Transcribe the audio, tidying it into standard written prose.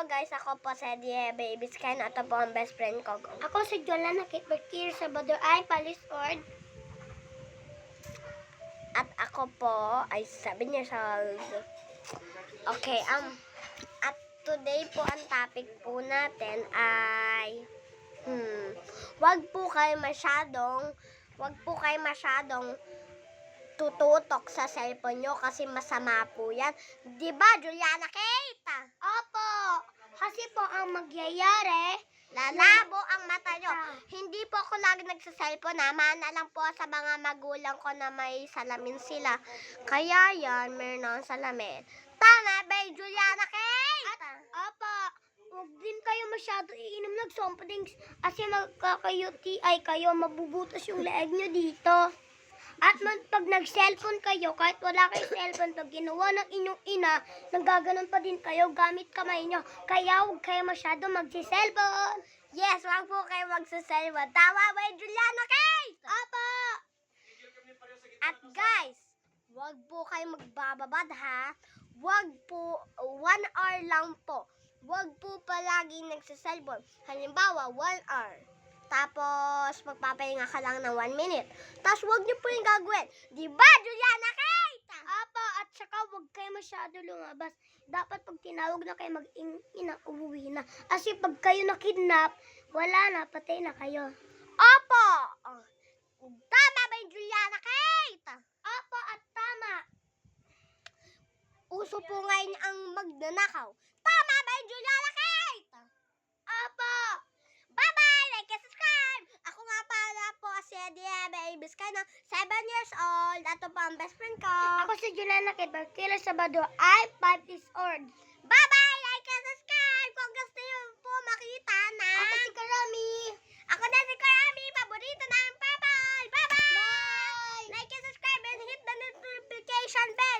guys, ako po si Die Baby Sky at ito po ang best friend ko. Ako si Jola Nakitbertir sa Bador ay Palisord. At ako po ay 7 years old. Okay, at today po ang topic po natin ay wag po kayo masyadong tututok sa cellphone nyo kasi masama po yan. Diba, Juliana Kate? Opo, kasi po ang magyayari, Lalabo ang mata nyo. Hindi po ako lagi nagsa-cellphone na. Mana lang po sa mga magulang ko na may salamin sila. Kaya yan, meron akong salamin. Tama ba, Juliana Kate? opo, huwag din kayo masyado iinom ng soft drinks kasi magkaka-UTI kayo, mabubutas yung leeg nyo dito. At pag nag-cellphone kayo, kahit wala kayong cellphone, pag ginawa ng inyong ina, nanggaganon pa din kayo gamit kamay nyo. Kaya huwag kayo masyado magsi-cellphone. Yes, wag po kayo magsa-cellphone. Tama ba, Juliana Kate? Opo! At guys, wag po kayo magbababad ha. Wag po, 1 hour lang po. Wag po palagi nagsa-cellphone. Halimbawa, 1 hour. Tapos, magpapahinga ka lang ng 1 minute. Tapos, wag niyo po yung gagawin. Diba, Juliana Kate? Opo, at saka huwag kayo masyado lumabas. Dapat pag tinawag na kayo mag-ina, uuwi na. Kasi pag kayo na-kidnap, wala na, patay na kayo. Opo! Tama ba yung Juliana Kate? Opo, at tama. Uso po ngayon ang magnanakaw. Tama ba yung Juliana Kate? Opo! Bye-bye! Like and subscribe! Ako nga pala po si Die Baby Sky na 7 years old. Ito po ang best friend ko. Ako si Juliana Nakitbertir sa Bador ay 5 years old. Bye-bye! Like and subscribe! Kung gusto niyo po makita na... Ako si Karami. Ako na si Karami! Paborito ng Pepal! Bye-bye! Bye! Like and subscribe and hit the notification bell!